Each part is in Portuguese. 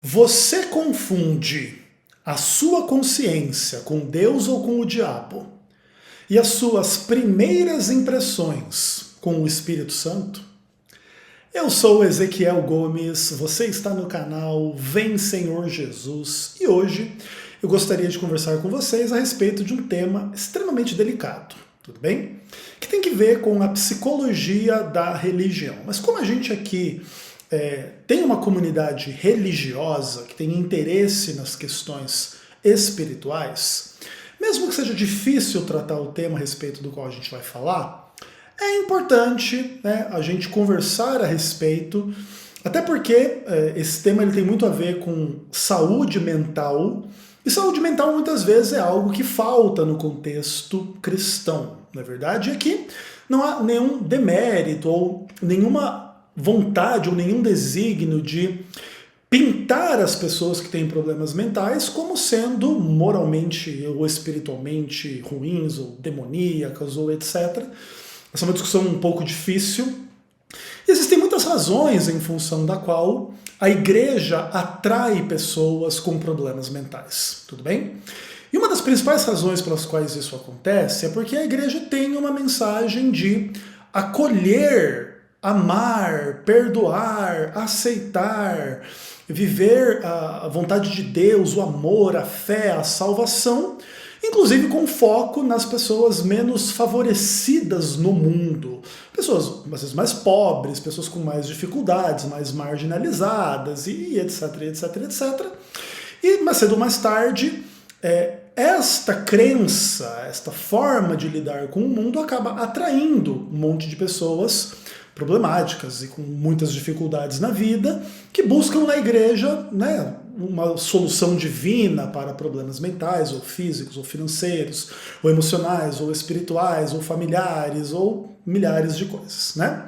Você confunde a sua consciência com Deus ou com o diabo? E as suas primeiras impressões com o Espírito Santo? Eu sou Ezequiel Gomes, você está no canal Vem Senhor Jesus e hoje eu gostaria de conversar com vocês a respeito de um tema extremamente delicado, tudo bem? Que tem que ver com a psicologia da religião. Mas como a gente aqui tem uma comunidade religiosa que tem interesse nas questões espirituais, mesmo que seja difícil tratar o tema a respeito do qual a gente vai falar, é importante, né, a gente conversar a respeito, até porque esse tema ele tem muito a ver com saúde mental, e saúde mental muitas vezes é algo que falta no contexto cristão. Na verdade, aqui não há nenhum demérito ou nenhuma vontade ou nenhum desígnio de pintar as pessoas que têm problemas mentais como sendo moralmente ou espiritualmente ruins ou demoníacas ou etc. Essa é uma discussão um pouco difícil. Existem muitas razões em função da qual a igreja atrai pessoas com problemas mentais, tudo bem? E uma das principais razões pelas quais isso acontece é porque a igreja tem uma mensagem de acolher, amar, perdoar, aceitar, viver a vontade de Deus, o amor, a fé, a salvação, inclusive com foco nas pessoas menos favorecidas no mundo. Pessoas às vezes mais pobres, pessoas com mais dificuldades, mais marginalizadas e etc, etc, etc. E mais cedo ou mais tarde, esta crença, esta forma de lidar com o mundo acaba atraindo um monte de pessoas problemáticas e com muitas dificuldades na vida, que buscam na igreja, né, uma solução divina para problemas mentais, ou físicos, ou financeiros, ou emocionais, ou espirituais, ou familiares, ou milhares de coisas, né?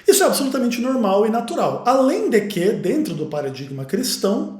Isso é absolutamente normal e natural. Além de que, dentro do paradigma cristão,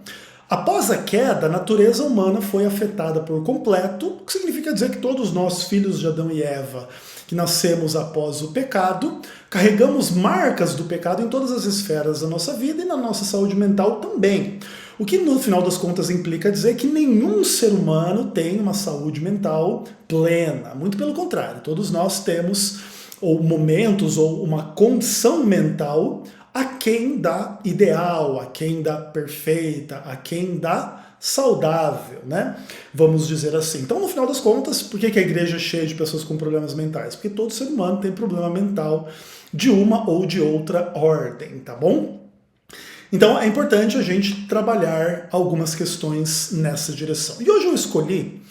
após a queda, a natureza humana foi afetada por completo, o que significa dizer que todos nós, filhos de Adão e Eva, que nascemos após o pecado, carregamos marcas do pecado em todas as esferas da nossa vida e na nossa saúde mental também. O que no final das contas implica dizer que nenhum ser humano tem uma saúde mental plena. Muito pelo contrário, todos nós temos ou momentos ou uma condição mental aquém da ideal, aquém da perfeita, aquém da saudável, né? Vamos dizer assim. Então, no final das contas, por que a igreja é cheia de pessoas com problemas mentais? Porque todo ser humano tem problema mental de uma ou de outra ordem, tá bom? Então, é importante a gente trabalhar algumas questões nessa direção. E hoje eu escolhi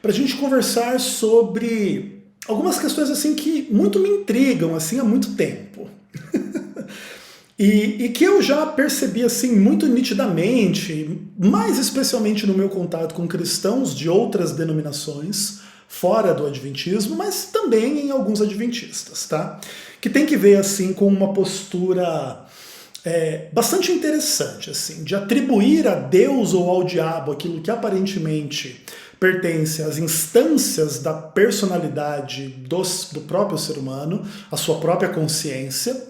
para a gente conversar sobre algumas questões assim que muito me intrigam assim há muito tempo. E que eu já percebi assim muito nitidamente, mais especialmente no meu contato com cristãos de outras denominações, fora do adventismo, mas também em alguns adventistas, tá? Que tem que ver assim com uma postura bastante interessante, assim, de atribuir a Deus ou ao diabo aquilo que aparentemente pertence às instâncias da personalidade do próprio ser humano, a sua própria consciência,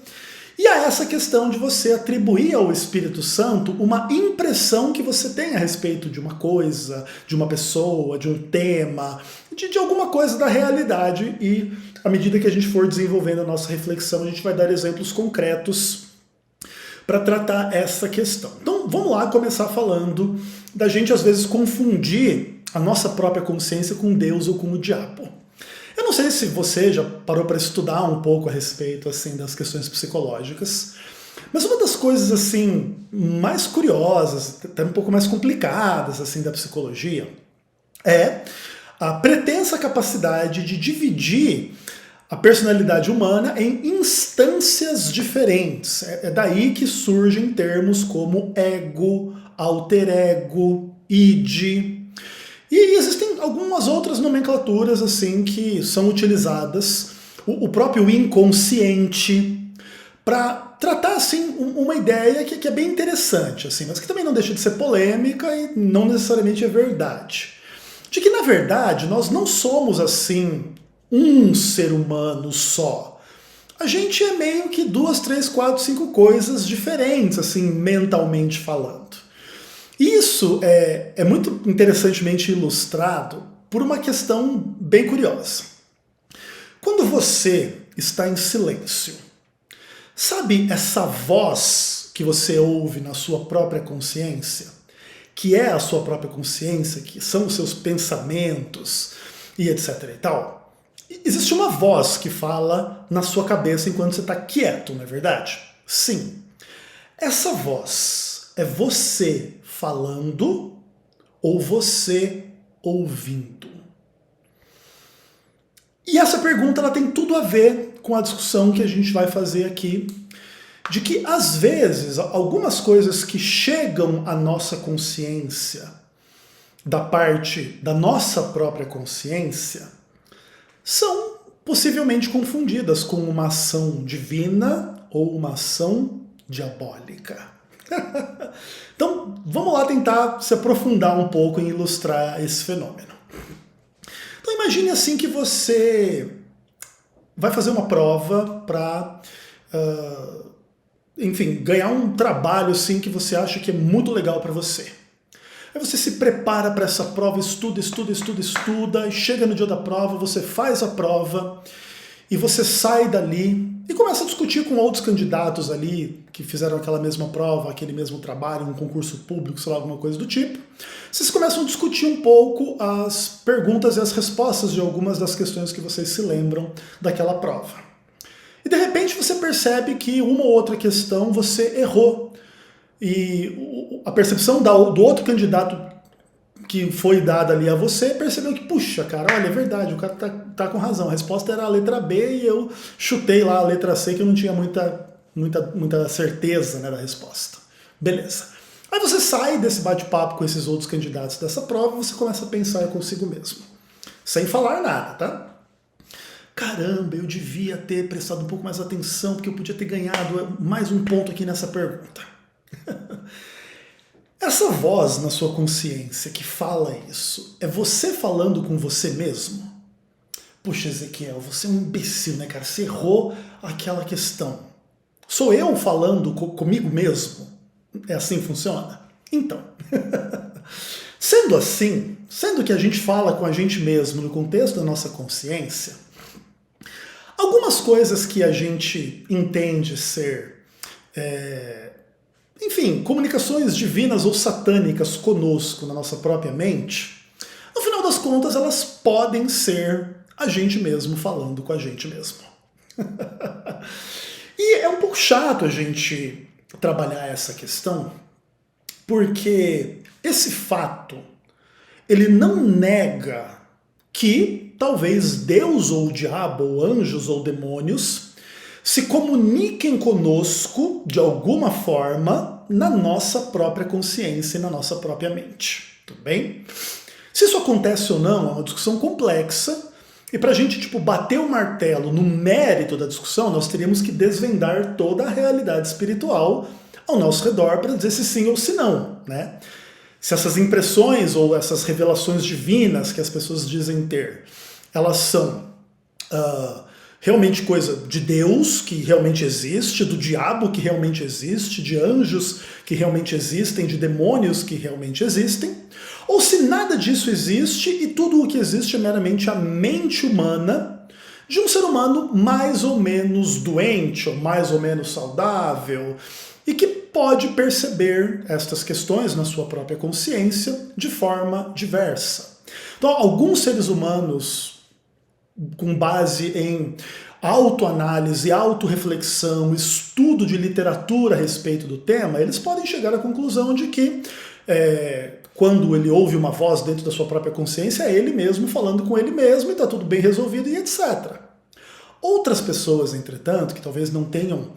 e a essa questão de você atribuir ao Espírito Santo uma impressão que você tem a respeito de uma coisa, de uma pessoa, de um tema, de alguma coisa da realidade. E à medida que a gente for desenvolvendo a nossa reflexão, a gente vai dar exemplos concretos para tratar essa questão. Então vamos lá começar falando da gente às vezes confundir a nossa própria consciência com Deus ou com o diabo. Eu não sei se você já parou para estudar um pouco a respeito assim das questões psicológicas, mas uma das coisas assim mais curiosas, até um pouco mais complicadas assim da psicologia, é a pretensa capacidade de dividir a personalidade humana em instâncias diferentes. É daí que surgem termos como ego, alter ego, id. E existem algumas outras nomenclaturas assim que são utilizadas, o próprio inconsciente, para tratar assim uma ideia que é bem interessante, assim, mas que também não deixa de ser polêmica e não necessariamente é verdade. De que na verdade nós não somos assim um ser humano só. A gente é meio que 2, 3, 4, 5 coisas diferentes, assim, mentalmente falando. Isso é muito interessantemente ilustrado por uma questão bem curiosa. Quando você está em silêncio, sabe essa voz que você ouve na sua própria consciência, que é a sua própria consciência, que são os seus pensamentos e etc e tal? Existe uma voz que fala na sua cabeça enquanto você está quieto, não é verdade? Sim. Essa voz é você falando ou você ouvindo? E essa pergunta ela tem tudo a ver com a discussão que a gente vai fazer aqui, de que às vezes algumas coisas que chegam à nossa consciência, da parte da nossa própria consciência, são possivelmente confundidas com uma ação divina ou uma ação diabólica. Então, vamos lá tentar se aprofundar um pouco em ilustrar esse fenômeno. Então, imagine assim que você vai fazer uma prova para, enfim, ganhar um trabalho assim que você acha que é muito legal para você. Aí você se prepara para essa prova, estuda, e chega no dia da prova, você faz a prova e você sai dali e começa a discutir com outros candidatos ali que fizeram aquela mesma prova, aquele mesmo trabalho, um concurso público, sei lá, alguma coisa do tipo. Vocês começam a discutir um pouco as perguntas e as respostas de algumas das questões que vocês se lembram daquela prova. E de repente você percebe que uma ou outra questão você errou. E a percepção do outro candidato que foi dada ali a você percebeu que, puxa, cara, olha, é verdade, o cara tá com razão. A resposta era a letra B e eu chutei lá a letra C, que eu não tinha muita certeza, né, da resposta. Beleza. Aí você sai desse bate-papo com esses outros candidatos dessa prova e você começa a pensar consigo mesmo. Sem falar nada, tá? Caramba, eu devia ter prestado um pouco mais atenção, porque eu podia ter ganhado mais um ponto aqui nessa pergunta. Essa voz na sua consciência que fala isso, é você falando com você mesmo? Puxa, Ezequiel, você é um imbecil, né, cara? Você errou aquela questão. Sou eu falando comigo mesmo? É assim que funciona? Então, sendo assim, sendo que a gente fala com a gente mesmo no contexto da nossa consciência, algumas coisas que a gente entende ser, enfim, comunicações divinas ou satânicas conosco na nossa própria mente, no final das contas elas podem ser a gente mesmo falando com a gente mesmo. E é um pouco chato a gente trabalhar essa questão, porque esse fato, ele não nega que talvez Deus ou o diabo, ou anjos ou demônios, se comuniquem conosco de alguma forma na nossa própria consciência e na nossa própria mente. Tudo bem? Se isso acontece ou não é uma discussão complexa, e para a gente bater o martelo no mérito da discussão, nós teríamos que desvendar toda a realidade espiritual ao nosso redor para dizer se sim ou se não, né? Se essas impressões ou essas revelações divinas que as pessoas dizem ter, elas são realmente coisa de Deus, que realmente existe, do diabo, que realmente existe, de anjos que realmente existem, de demônios que realmente existem, ou se nada disso existe e tudo o que existe é meramente a mente humana de um ser humano mais ou menos doente, ou mais ou menos saudável, e que pode perceber estas questões na sua própria consciência de forma diversa. Então, alguns seres humanos, com base em autoanálise, autorreflexão, estudo de literatura a respeito do tema, eles podem chegar à conclusão de que quando ele ouve uma voz dentro da sua própria consciência, é ele mesmo falando com ele mesmo e está tudo bem resolvido e etc. Outras pessoas, entretanto, que talvez não tenham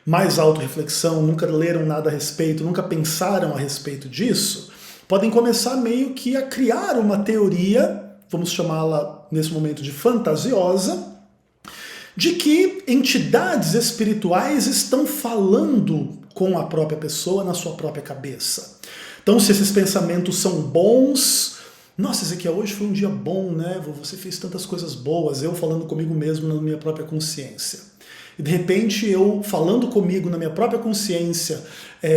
mais autorreflexão, nunca leram nada a respeito, nunca pensaram a respeito disso, podem começar meio que a criar uma teoria, vamos chamá-la nesse momento de fantasiosa, de que entidades espirituais estão falando com a própria pessoa na sua própria cabeça. Então, se esses pensamentos são bons, nossa, Ezequiel, hoje foi um dia bom, né? Você fez tantas coisas boas, eu falando comigo mesmo na minha própria consciência. e de repente eu falando comigo na minha própria consciência,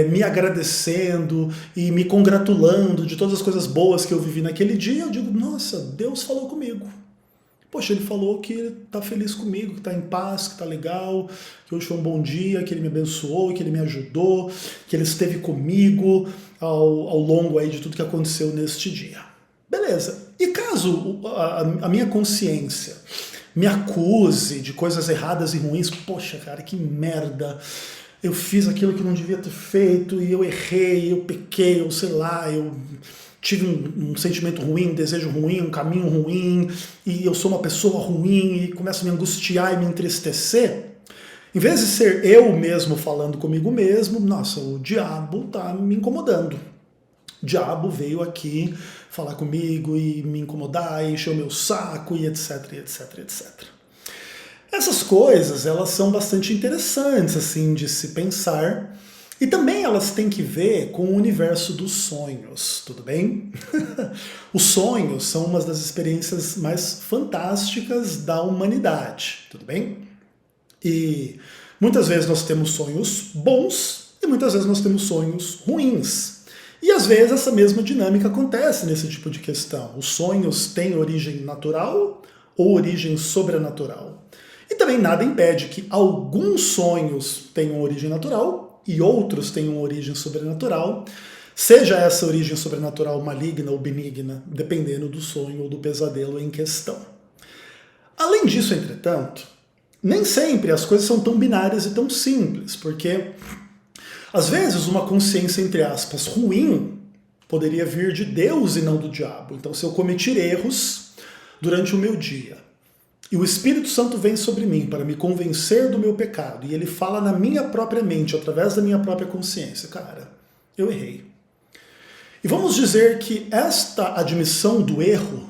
me agradecendo e me congratulando de todas as coisas boas que eu vivi naquele dia, eu digo, nossa, Deus falou comigo. Poxa, ele falou que ele está feliz comigo, que está em paz, que está legal, que hoje foi um bom dia, que ele me abençoou, que ele me ajudou, que ele esteve comigo ao longo aí de tudo que aconteceu neste dia. Beleza. E caso a minha consciência me acuse de coisas erradas e ruins, poxa, cara, que merda, eu fiz aquilo que não devia ter feito, e eu errei, eu pequei, ou sei lá, eu tive um sentimento ruim, um desejo ruim, um caminho ruim, e eu sou uma pessoa ruim, e começo a me angustiar e me entristecer, em vez de ser eu mesmo falando comigo mesmo, nossa, o diabo tá me incomodando. O diabo veio aqui falar comigo e me incomodar, e encher o meu saco, e etc, etc, etc. Essas coisas, elas são bastante interessantes, assim, de se pensar, e também elas têm que ver com o universo dos sonhos, tudo bem? Os sonhos são uma das experiências mais fantásticas da humanidade, tudo bem? E muitas vezes nós temos sonhos bons e muitas vezes nós temos sonhos ruins. E às vezes essa mesma dinâmica acontece nesse tipo de questão. Os sonhos têm origem natural ou origem sobrenatural. E também nada impede que alguns sonhos tenham origem natural e outros tenham origem sobrenatural, seja essa origem sobrenatural maligna ou benigna, dependendo do sonho ou do pesadelo em questão. Além disso, entretanto, nem sempre as coisas são tão binárias e tão simples, porque às vezes uma consciência, entre aspas, ruim poderia vir de Deus e não do diabo. Então, se eu cometer erros durante o meu dia, e o Espírito Santo vem sobre mim para me convencer do meu pecado, e ele fala na minha própria mente, através da minha própria consciência, cara, eu errei. E vamos dizer que esta admissão do erro,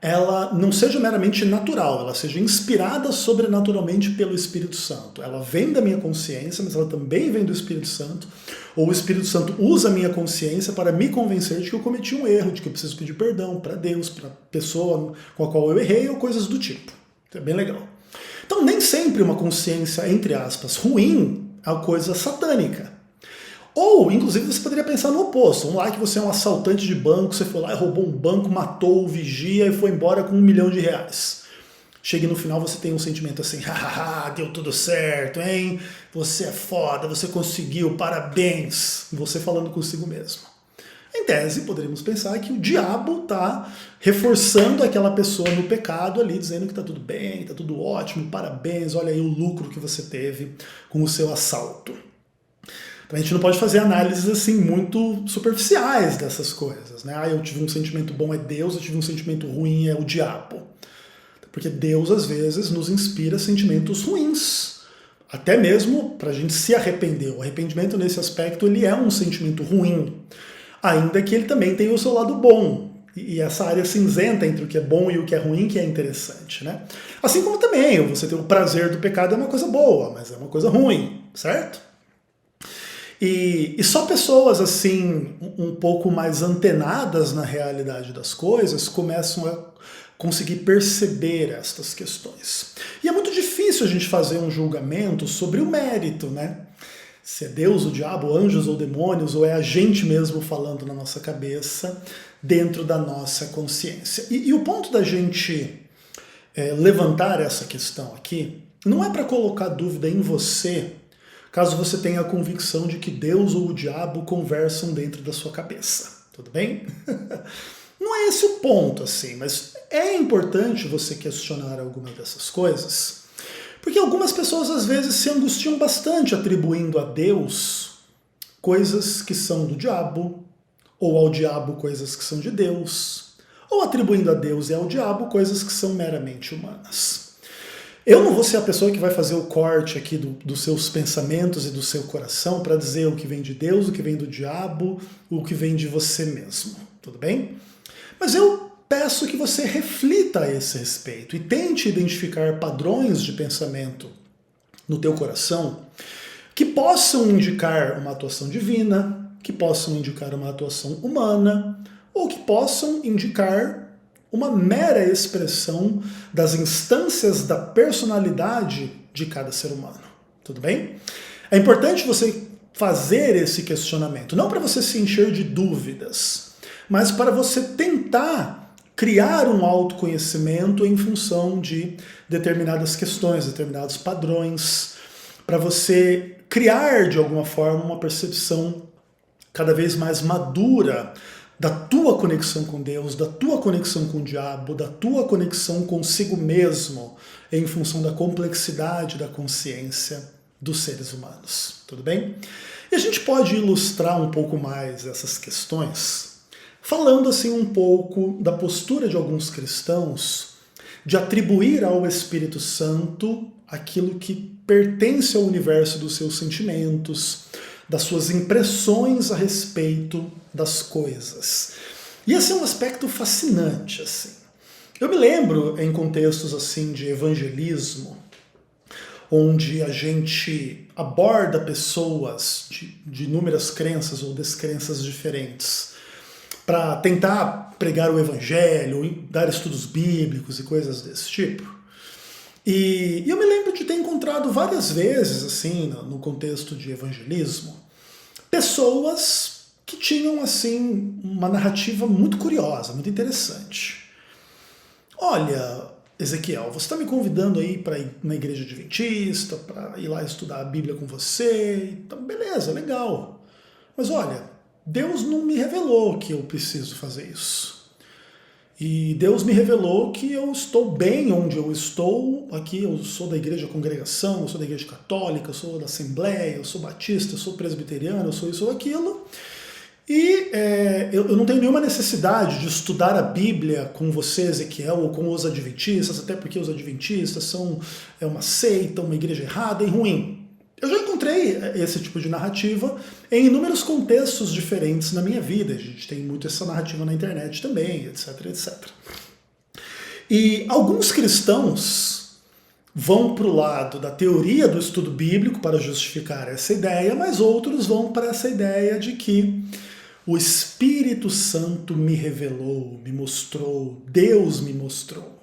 ela não seja meramente natural, ela seja inspirada sobrenaturalmente pelo Espírito Santo. Ela vem da minha consciência, mas ela também vem do Espírito Santo, ou o Espírito Santo usa a minha consciência para me convencer de que eu cometi um erro, de que eu preciso pedir perdão para Deus, para a pessoa com a qual eu errei, ou coisas do tipo. É bem legal. Então, nem sempre uma consciência, entre aspas, ruim é uma coisa satânica. Ou, inclusive, você poderia pensar no oposto. Vamos lá que você é um assaltante de banco, você foi lá e roubou um banco, matou o vigia e foi embora com R$1 milhão. Chega no final, você tem um sentimento assim, hahaha, deu tudo certo, hein? Você é foda, você conseguiu, parabéns. Você falando consigo mesmo. Em tese, poderíamos pensar que o diabo está reforçando aquela pessoa no pecado ali, dizendo que está tudo bem, está tudo ótimo, parabéns, olha aí o lucro que você teve com o seu assalto. Então a gente não pode fazer análises assim muito superficiais dessas coisas, né? Ah, eu tive um sentimento bom é Deus, eu tive um sentimento ruim é o diabo. Porque Deus às vezes nos inspira sentimentos ruins, até mesmo para a gente se arrepender. O arrependimento nesse aspecto ele é um sentimento ruim, ainda que ele também tenha o seu lado bom. E essa área cinzenta entre o que é bom e o que é ruim que é interessante, né? Assim como também você ter o prazer do pecado é uma coisa boa, mas é uma coisa ruim, certo? E só pessoas assim um pouco mais antenadas na realidade das coisas começam a conseguir perceber estas questões. E é muito difícil a gente fazer um julgamento sobre o mérito, né? Se é Deus, o diabo, anjos ou demônios, ou é a gente mesmo falando na nossa cabeça, dentro da nossa consciência. E o ponto da gente levantar essa questão aqui, não é para colocar dúvida em você, caso você tenha a convicção de que Deus ou o diabo conversam dentro da sua cabeça. Tudo bem? Não é esse o ponto, assim, mas é importante você questionar alguma dessas coisas, porque algumas pessoas às vezes se angustiam bastante atribuindo a Deus coisas que são do diabo, ou ao diabo coisas que são de Deus, ou atribuindo a Deus e ao diabo coisas que são meramente humanas. Eu não vou ser a pessoa que vai fazer o corte aqui dos seus pensamentos e do seu coração para dizer o que vem de Deus, o que vem do diabo, o que vem de você mesmo, tudo bem? Mas eu peço que você reflita a esse respeito e tente identificar padrões de pensamento no teu coração que possam indicar uma atuação divina, que possam indicar uma atuação humana, ou que possam indicar uma mera expressão das instâncias da personalidade de cada ser humano. Tudo bem? É importante você fazer esse questionamento, não para você se encher de dúvidas, mas para você tentar criar um autoconhecimento em função de determinadas questões, determinados padrões, para você criar de alguma forma uma percepção cada vez mais madura da tua conexão com Deus, da tua conexão com o diabo, da tua conexão consigo mesmo, em função da complexidade da consciência dos seres humanos. Tudo bem? E a gente pode ilustrar um pouco mais essas questões falando assim um pouco da postura de alguns cristãos de atribuir ao Espírito Santo aquilo que pertence ao universo dos seus sentimentos, das suas impressões a respeito das coisas. E esse é um aspecto fascinante, assim. Eu me lembro em contextos assim de evangelismo, onde a gente aborda pessoas de inúmeras crenças ou descrenças diferentes, para tentar pregar o evangelho, dar estudos bíblicos e coisas desse tipo. E eu me lembro de ter encontrado várias vezes, assim, no contexto de evangelismo, pessoas que tinham, assim, uma narrativa muito curiosa, muito interessante. Olha, Ezequiel, você está me convidando aí para ir na igreja adventista, para ir lá estudar a Bíblia com você, então beleza, legal. Mas olha, Deus não me revelou que eu preciso fazer isso. E Deus me revelou que eu estou bem onde eu estou. Aqui eu sou da igreja congregação, eu sou da igreja católica, eu sou da assembleia, eu sou batista, eu sou presbiteriano, eu sou isso ou aquilo. E eu não tenho nenhuma necessidade de estudar a Bíblia com você, Ezequiel, ou com os adventistas, até porque os adventistas são uma seita, uma igreja errada e ruim. Eu já encontrei esse tipo de narrativa em inúmeros contextos diferentes na minha vida. A gente tem muito essa narrativa na internet também, etc, etc. E alguns cristãos vão para o lado da teoria do estudo bíblico para justificar essa ideia, mas outros vão para essa ideia de que o Espírito Santo me revelou, me mostrou, Deus me mostrou,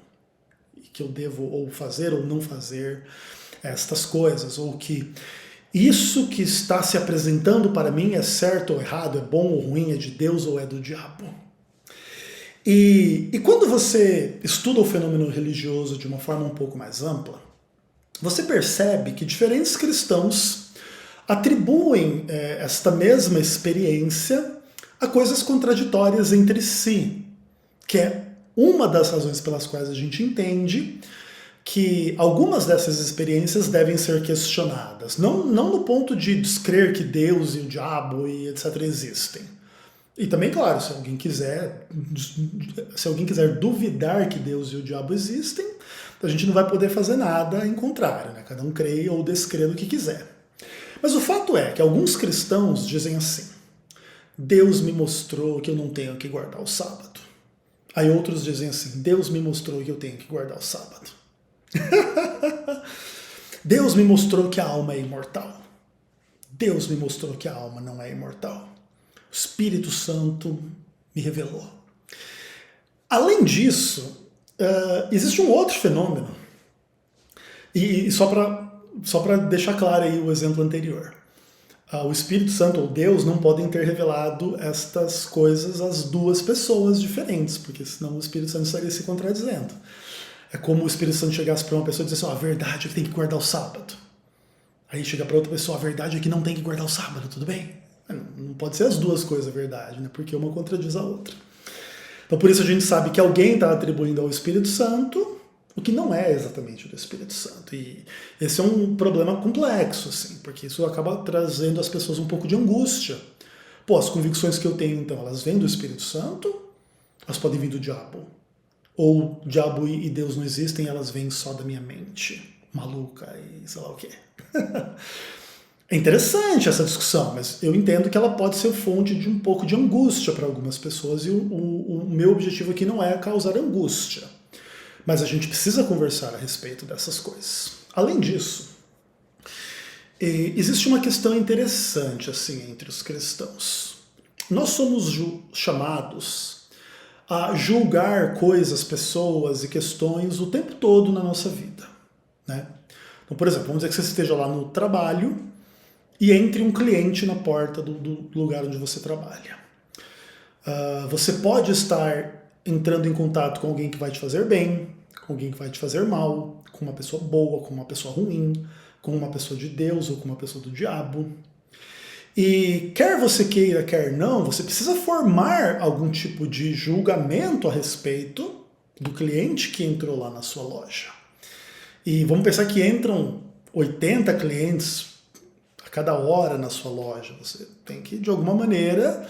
e que eu devo ou fazer ou não fazer estas coisas, ou que isso que está se apresentando para mim é certo ou errado, é bom ou ruim, é de Deus ou é do diabo. E quando você estuda o fenômeno religioso de uma forma um pouco mais ampla, você percebe que diferentes cristãos atribuem esta mesma experiência a coisas contraditórias entre si, que é uma das razões pelas quais a gente entende que algumas dessas experiências devem ser questionadas. Não no ponto de descrer que Deus e o diabo e etc. existem. E também, claro, se alguém quiser duvidar que Deus e o diabo existem, a gente não vai poder fazer nada em contrário, né? Cada um crê ou descrê o que quiser. Mas o fato é que alguns cristãos dizem assim: Deus me mostrou que eu não tenho que guardar o sábado. Aí outros dizem assim: Deus me mostrou que eu tenho que guardar o sábado. Deus me mostrou que a alma é imortal. Deus me mostrou que a alma não é imortal. O Espírito Santo me revelou. Além disso, existe um outro fenômeno. E só para deixar claro aí o exemplo anterior. O Espírito Santo ou Deus não podem ter revelado estas coisas às duas pessoas diferentes, porque senão o Espírito Santo estaria se contradizendo. É como o Espírito Santo chegasse para uma pessoa e dissesse assim: a verdade é que tem que guardar o sábado. Aí chega para outra pessoa: a verdade é que não tem que guardar o sábado, tudo bem? Não pode ser as duas coisas a verdade, né? Porque uma contradiz a outra. Então por isso a gente sabe que alguém está atribuindo ao Espírito Santo o que não é exatamente do Espírito Santo. E esse é um problema complexo, assim, porque isso acaba trazendo às pessoas um pouco de angústia. Pô, as convicções que eu tenho, então, elas vêm do Espírito Santo? Elas podem vir do diabo? Ou o diabo e Deus não existem, elas vêm só da minha mente maluca e sei lá o quê. É interessante essa discussão, mas eu entendo que ela pode ser fonte de um pouco de angústia para algumas pessoas, e o meu objetivo aqui não é causar angústia. Mas a gente precisa conversar a respeito dessas coisas. Além disso, existe uma questão interessante assim entre os cristãos. Nós somos chamados a julgar coisas, pessoas e questões o tempo todo na nossa vida, né? Então, por exemplo, vamos dizer que você esteja lá no trabalho e entre um cliente na porta do lugar onde você trabalha. Você pode estar entrando em contato com alguém que vai te fazer bem, com alguém que vai te fazer mal, com uma pessoa boa, com uma pessoa ruim, com uma pessoa de Deus ou com uma pessoa do diabo. E quer você queira, quer não, você precisa formar algum tipo de julgamento a respeito do cliente que entrou lá na sua loja. E vamos pensar que entram 80 clientes a cada hora na sua loja. Você tem que, de alguma maneira,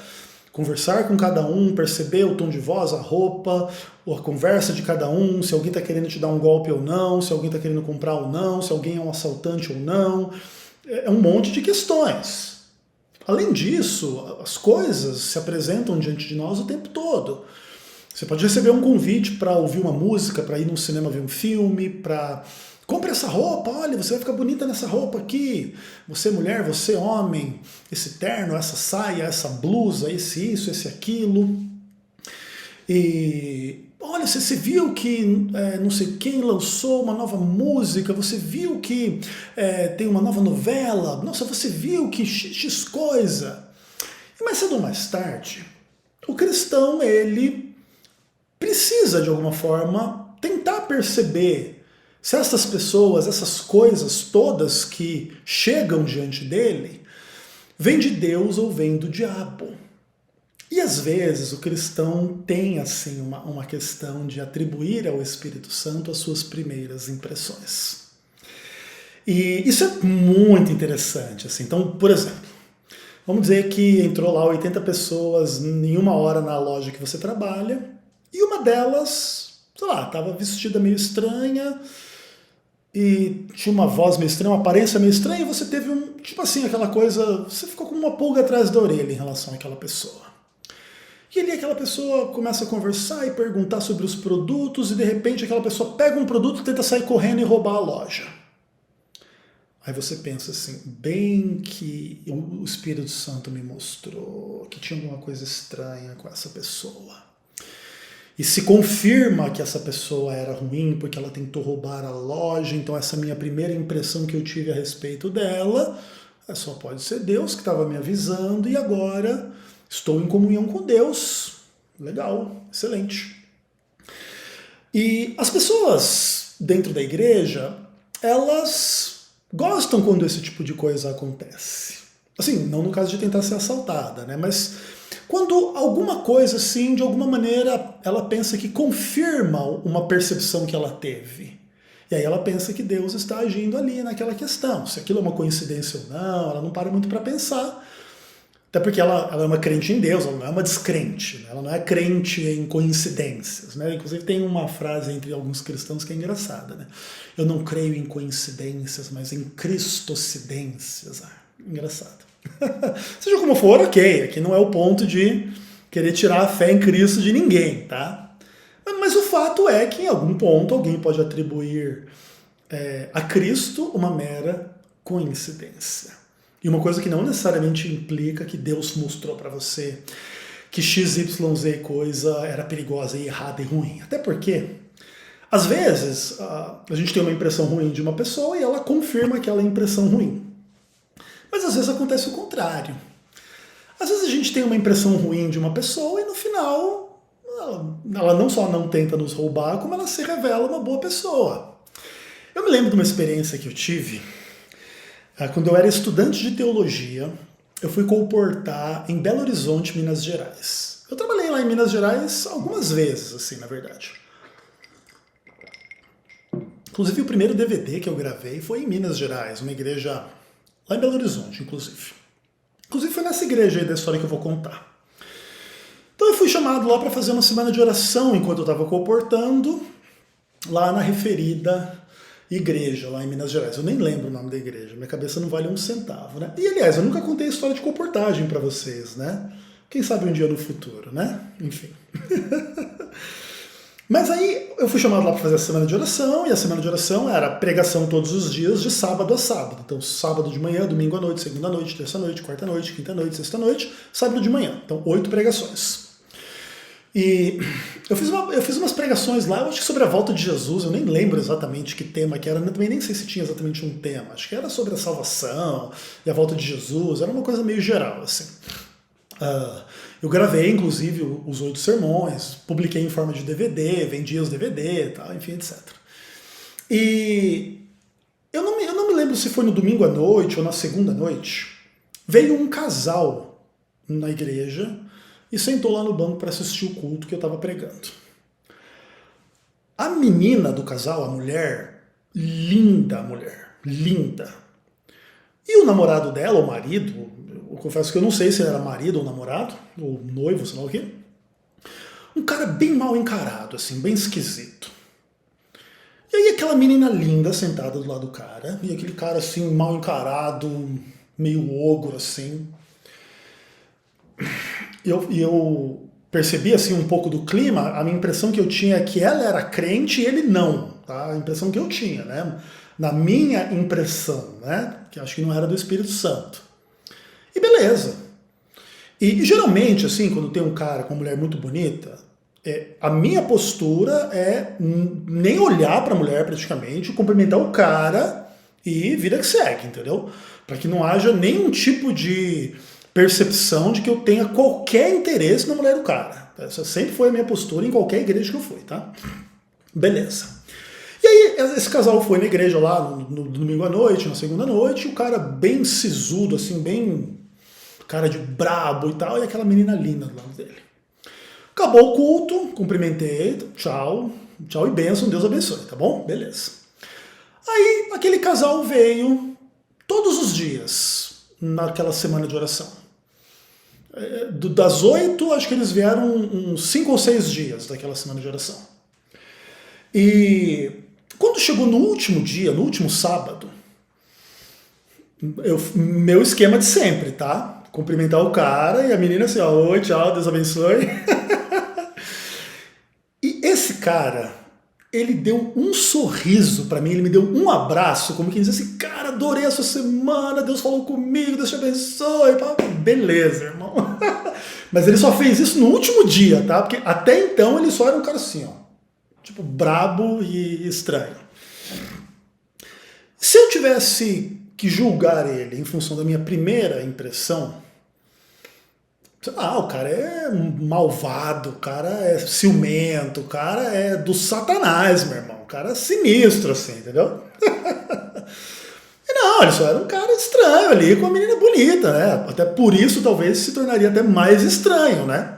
conversar com cada um, perceber o tom de voz, a roupa, a conversa de cada um, se alguém está querendo te dar um golpe ou não, se alguém está querendo comprar ou não, se alguém é um assaltante ou não. É um monte de questões. Além disso, as coisas se apresentam diante de nós o tempo todo. Você pode receber um convite para ouvir uma música, para ir no cinema ver um filme, para... Compre essa roupa, olha, você vai ficar bonita nessa roupa aqui. Você mulher, você homem, esse terno, essa saia, essa blusa, esse isso, esse aquilo. E olha, você viu que não sei quem lançou uma nova música, você viu que tem uma nova novela, nossa, você viu que X coisa. E mais cedo ou mais tarde, o cristão, ele precisa, de alguma forma, tentar perceber se essas pessoas, essas coisas todas que chegam diante dele, vêm de Deus ou vêm do diabo. E às vezes o cristão tem assim uma questão de atribuir ao Espírito Santo as suas primeiras impressões. E isso é muito interessante. Assim. Então, por exemplo, vamos dizer que entrou lá 80 pessoas em uma hora na loja que você trabalha, e uma delas, sei lá, estava vestida meio estranha, e tinha uma voz meio estranha, uma aparência meio estranha, e você teve tipo assim, aquela coisa, você ficou com uma pulga atrás da orelha em relação àquela pessoa. E ali aquela pessoa começa a conversar e perguntar sobre os produtos, e de repente aquela pessoa pega um produto e tenta sair correndo e roubar a loja. Aí você pensa assim, bem que o Espírito Santo me mostrou que tinha alguma coisa estranha com essa pessoa. E se confirma que essa pessoa era ruim porque ela tentou roubar a loja, então essa minha primeira impressão que eu tive a respeito dela, só pode ser Deus que estava me avisando, e agora estou em comunhão com Deus. Legal, excelente. E as pessoas dentro da igreja, elas gostam quando esse tipo de coisa acontece. Assim, não no caso de tentar ser assaltada, né? Mas quando alguma coisa, assim, de alguma maneira, ela pensa que confirma uma percepção que ela teve. E aí ela pensa que Deus está agindo ali naquela questão. Se aquilo é uma coincidência ou não, ela não para muito para pensar. Até porque ela é uma crente em Deus, ela não é uma descrente, né? Ela não é crente em coincidências, né? Inclusive tem uma frase entre alguns cristãos que é engraçada, né? Eu não creio em coincidências, mas em cristocidências. Engraçado. Seja como for, ok, aqui não é o ponto de querer tirar a fé em Cristo de ninguém, tá? Mas o fato é que em algum ponto alguém pode atribuir a Cristo uma mera coincidência. E uma coisa que não necessariamente implica que Deus mostrou para você que XYZ coisa era perigosa e errada e ruim. Até porque, às vezes, a gente tem uma impressão ruim de uma pessoa e ela confirma aquela impressão ruim. Mas às vezes acontece o contrário. Às vezes a gente tem uma impressão ruim de uma pessoa e no final ela não só não tenta nos roubar, como ela se revela uma boa pessoa. Eu me lembro de uma experiência que eu tive quando eu era estudante de teologia. Eu fui colportar em Belo Horizonte, Minas Gerais. Eu trabalhei lá em Minas Gerais algumas vezes, assim, na verdade. Inclusive o primeiro DVD que eu gravei foi em Minas Gerais, uma igreja lá em Belo Horizonte, inclusive. Inclusive foi nessa igreja aí da história que eu vou contar. Então eu fui chamado lá para fazer uma semana de oração enquanto eu estava colportando lá na referida igreja, lá em Minas Gerais. Eu nem lembro o nome da igreja, minha cabeça não vale um centavo, né? E aliás, eu nunca contei a história de colportagem para vocês, né? Quem sabe um dia no futuro, né? Enfim. Mas aí eu fui chamado lá para fazer a semana de oração, e a semana de oração era pregação todos os dias, de sábado a sábado. Então, sábado de manhã, domingo à noite, segunda à noite, terça à noite, quarta à noite, quinta à noite, sexta à noite, sábado de manhã. Então, 8 pregações. E eu fiz umas pregações lá, eu acho que sobre a volta de Jesus, eu nem lembro exatamente que tema que era, também nem sei se tinha exatamente um tema, acho que era sobre a salvação e a volta de Jesus, era uma coisa meio geral, assim. Eu gravei, inclusive, os 8 sermões, publiquei em forma de DVD, vendia os DVD e tal, enfim, etc. E eu não me lembro se foi no domingo à noite ou na segunda noite, veio um casal na igreja e sentou lá no banco para assistir o culto que eu estava pregando. A menina do casal, a mulher, linda mulher, linda. E o namorado dela, o marido, eu confesso que eu não sei se era marido ou namorado, ou noivo, sei lá o quê. Um cara bem mal encarado, assim, bem esquisito. E aí aquela menina linda sentada do lado do cara, e aquele cara assim, mal encarado, meio ogro, assim. E eu percebi assim um pouco do clima, a minha impressão que eu tinha é que ela era crente e ele não, tá? A impressão que eu tinha, né? Na minha impressão, né? Que acho que não era do Espírito Santo. E beleza. E geralmente, assim, quando tem um cara com uma mulher muito bonita, a minha postura é nem olhar pra mulher praticamente, cumprimentar o cara e vida que segue, entendeu? Para que não haja nenhum tipo de percepção de que eu tenha qualquer interesse na mulher do cara. Essa sempre foi a minha postura em qualquer igreja que eu fui, tá? Beleza. E aí, esse casal foi na igreja lá no domingo à noite, na segunda noite, o cara bem sisudo, assim, bem cara de brabo e tal, e aquela menina linda do lado dele. Acabou o culto, cumprimentei, tchau, tchau e bênção, Deus abençoe, tá bom? Beleza. Aí, aquele casal veio todos os dias naquela semana de oração. Das 8, acho que eles vieram uns 5 ou 6 dias daquela semana de oração. E quando chegou no último dia, no último sábado, meu esquema de sempre, tá? Cumprimentar o cara e a menina assim, ó, oi, tchau, Deus abençoe. E esse cara, ele deu um sorriso pra mim, ele me deu um abraço, como quem diz assim, cara, adorei a sua semana, Deus falou comigo, Deus te abençoe. Beleza, irmão. Mas ele só fez isso no último dia, tá? Porque até então ele só era um cara assim, ó. Tipo, brabo e estranho. Se eu tivesse que julgar ele em função da minha primeira impressão, o cara é malvado, o cara é ciumento, o cara é do satanás, meu irmão. O cara é sinistro, assim, entendeu? E não, ele só era um cara estranho ali, com uma menina bonita, né? Até por isso talvez se tornaria até mais estranho, né?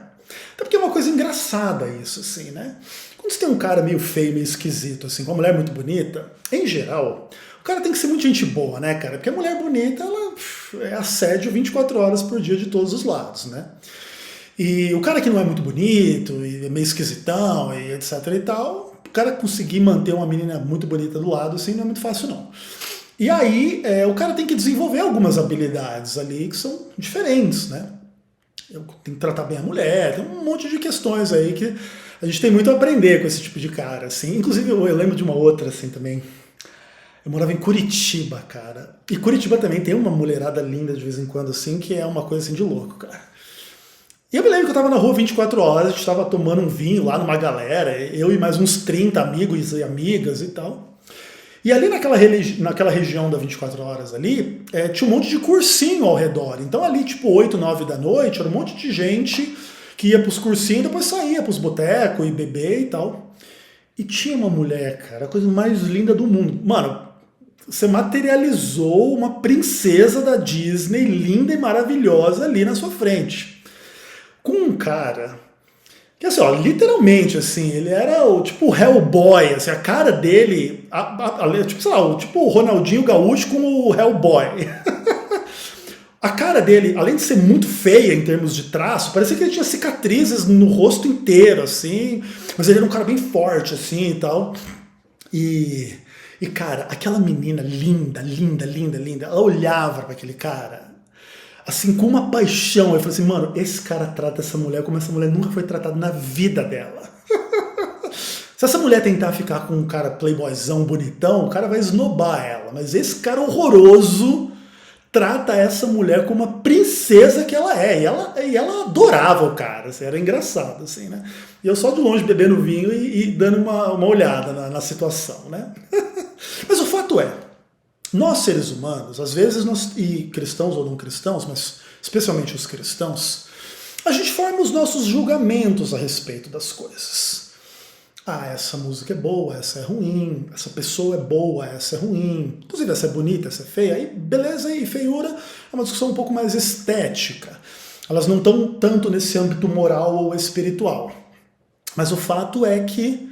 Até porque é uma coisa engraçada isso, assim, né? Quando você tem um cara meio feio, meio esquisito, assim, com uma mulher muito bonita, em geral, o cara tem que ser muito gente boa, né, cara? Porque a mulher bonita, ela é assédio 24 horas por dia de todos os lados, né? E o cara que não é muito bonito, e é meio esquisitão, e etc e tal, o cara conseguir manter uma menina muito bonita do lado, assim, não é muito fácil, não. E aí, o cara tem que desenvolver algumas habilidades ali que são diferentes, né? Tem que tratar bem a mulher, tem um monte de questões aí que a gente tem muito a aprender com esse tipo de cara, assim. Inclusive, eu lembro de uma outra, assim, também. Eu morava em Curitiba, cara. E Curitiba também tem uma mulherada linda de vez em quando, assim, que é uma coisa, assim, de louco, cara. E eu me lembro que eu tava na rua 24 horas, a gente tava tomando um vinho lá numa galera, eu e mais uns 30 amigos e amigas e tal. E ali naquela região da 24 horas ali, tinha um monte de cursinho ao redor. Então ali, tipo, 8, 9 da noite, era um monte de gente que ia pros cursinhos e depois saía pros botecos e beber e tal. E tinha uma mulher, cara, a coisa mais linda do mundo. Mano, você materializou uma princesa da Disney, linda e maravilhosa ali na sua frente. Com um cara que assim, ó, literalmente, assim, ele era o tipo Hellboy, assim, a cara dele, tipo, sei lá, tipo o Ronaldinho Gaúcho com o Hellboy. A cara dele, além de ser muito feia em termos de traço, parecia que ele tinha cicatrizes no rosto inteiro, assim, mas ele era um cara bem forte, assim, e tal. E cara, aquela menina linda, linda, linda, linda, ela olhava para aquele cara, assim, com uma paixão. Eu falei assim, mano, esse cara trata essa mulher como essa mulher nunca foi tratada na vida dela. Se essa mulher tentar ficar com um cara playboyzão, bonitão, o cara vai esnobar ela. Mas esse cara horroroso trata essa mulher como uma princesa que ela é. E ela adorava o cara, assim, era engraçado, assim, né? E eu só de longe bebendo vinho e dando uma olhada na situação, né? Mas o fato é, nós seres humanos, às vezes, e cristãos ou não cristãos, mas especialmente os cristãos, a gente forma os nossos julgamentos a respeito das coisas. Ah, essa música é boa, essa é ruim, essa pessoa é boa, essa é ruim, inclusive essa é bonita, essa é feia, aí beleza e feiura é uma discussão um pouco mais estética. Elas não estão tanto nesse âmbito moral ou espiritual. Mas o fato é que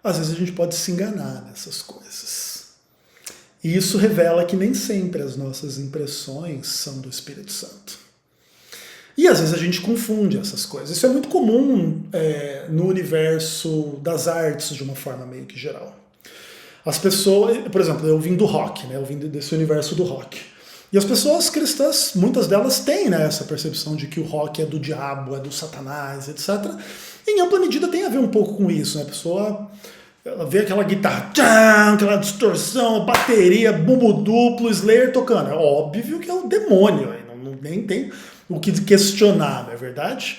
às vezes a gente pode se enganar nessas coisas. E isso revela que nem sempre as nossas impressões são do Espírito Santo. E às vezes a gente confunde essas coisas. Isso é muito comum no universo das artes, de uma forma meio que geral. As pessoas, por exemplo, eu vim do rock, né? Eu vim desse universo do rock. E as pessoas cristãs, muitas delas têm, né, essa percepção de que o rock é do diabo, é do satanás, etc. E em ampla medida tem a ver um pouco com isso, né? A pessoa, ela vê aquela guitarra, tchan, aquela distorção, bateria, bumbo duplo, Slayer tocando. É óbvio que é o demônio, nem tem o que questionar, não é verdade?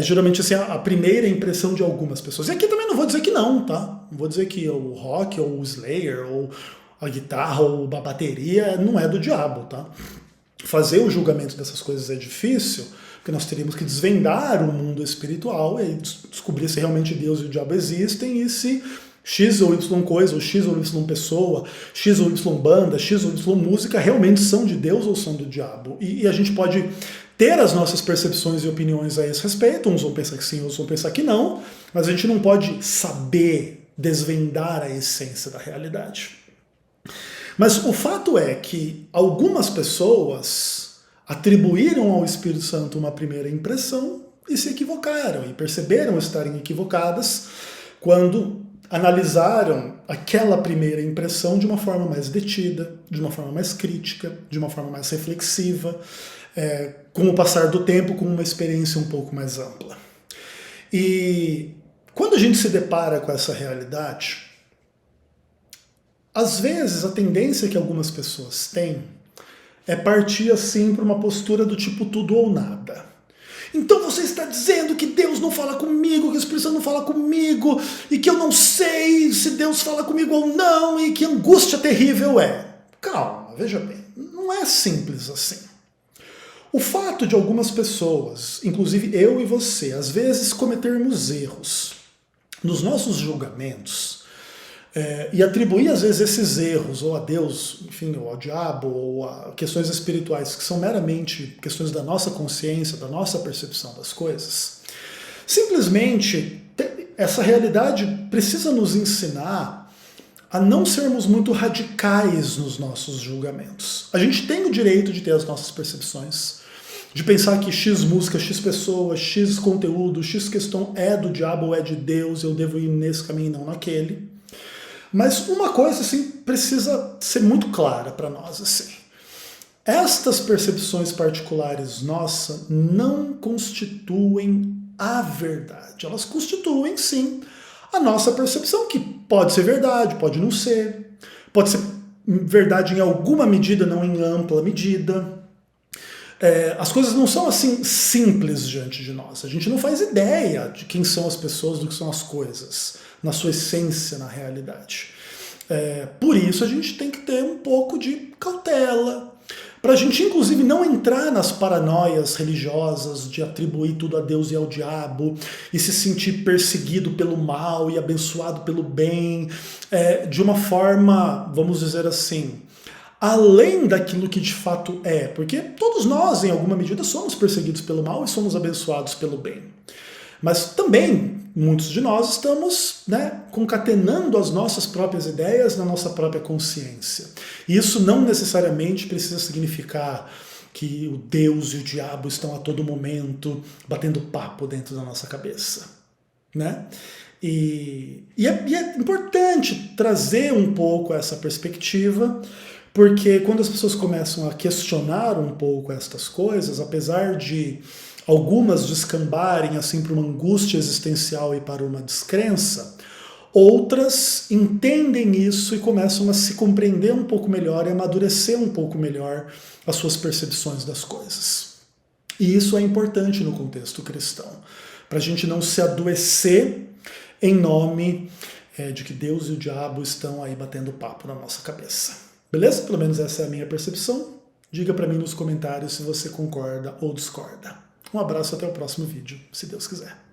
Geralmente assim, a primeira impressão de algumas pessoas. E aqui também não vou dizer que não, tá? Não vou dizer que o rock, ou o Slayer, ou a guitarra, ou a bateria não é do diabo, tá? Fazer o julgamento dessas coisas é difícil, porque nós teríamos que desvendar o mundo espiritual e descobrir se realmente Deus e o diabo existem e se X ou Y coisa, ou X ou Y pessoa, X ou Y banda, X ou Y música realmente são de Deus ou são do diabo. E a gente pode ter as nossas percepções e opiniões a esse respeito, uns vão pensar que sim, outros vão pensar que não, mas a gente não pode saber desvendar a essência da realidade. Mas o fato é que algumas pessoas atribuíram ao Espírito Santo uma primeira impressão e se equivocaram, e perceberam estarem equivocadas quando analisaram aquela primeira impressão de uma forma mais detida, de uma forma mais crítica, de uma forma mais reflexiva, com o passar do tempo, com uma experiência um pouco mais ampla. E quando a gente se depara com essa realidade, às vezes a tendência que algumas pessoas têm é partir assim para uma postura do tipo tudo ou nada. Então você está dizendo que Deus não fala comigo, que o Espírito Santo não fala comigo, e que eu não sei se Deus fala comigo ou não, e que angústia terrível é. Calma, veja bem, não é simples assim. O fato de algumas pessoas, inclusive eu e você, às vezes cometermos erros nos nossos julgamentos, e atribuir às vezes esses erros ou a Deus, enfim, ou ao diabo, ou a questões espirituais que são meramente questões da nossa consciência, da nossa percepção das coisas, simplesmente essa realidade precisa nos ensinar a não sermos muito radicais nos nossos julgamentos. A gente tem o direito de ter as nossas percepções, de pensar que X música, X pessoa, X conteúdo, X questão é do diabo ou é de Deus, eu devo ir nesse caminho e não naquele. Mas uma coisa assim precisa ser muito clara para nós assim. Estas percepções particulares nossas não constituem a verdade. Elas constituem sim a nossa percepção, que pode ser verdade, pode não ser, pode ser verdade em alguma medida, não em ampla medida. As coisas não são assim simples diante de nós. A gente não faz ideia de quem são as pessoas, do que são as coisas, na sua essência, na realidade. Por isso a gente tem que ter um pouco de cautela, para a gente inclusive não entrar nas paranoias religiosas de atribuir tudo a Deus e ao diabo, e se sentir perseguido pelo mal e abençoado pelo bem, de uma forma, vamos dizer assim, além daquilo que de fato é, porque todos nós, em alguma medida, somos perseguidos pelo mal e somos abençoados pelo bem. Mas também, muitos de nós estamos, concatenando as nossas próprias ideias na nossa própria consciência. E isso não necessariamente precisa significar que o Deus e o diabo estão a todo momento batendo papo dentro da nossa cabeça. E é importante trazer um pouco essa perspectiva, porque quando as pessoas começam a questionar um pouco estas coisas, apesar de algumas descambarem assim para uma angústia existencial e para uma descrença, Outras entendem isso e começam a se compreender um pouco melhor e amadurecer um pouco melhor as suas percepções das coisas. E isso é importante no contexto cristão, para a gente não se adoecer em nome de que Deus e o diabo estão aí batendo papo na nossa cabeça. Beleza? Pelo menos essa é a minha percepção. Diga para mim nos comentários se você concorda ou discorda. Um abraço, até o próximo vídeo, se Deus quiser.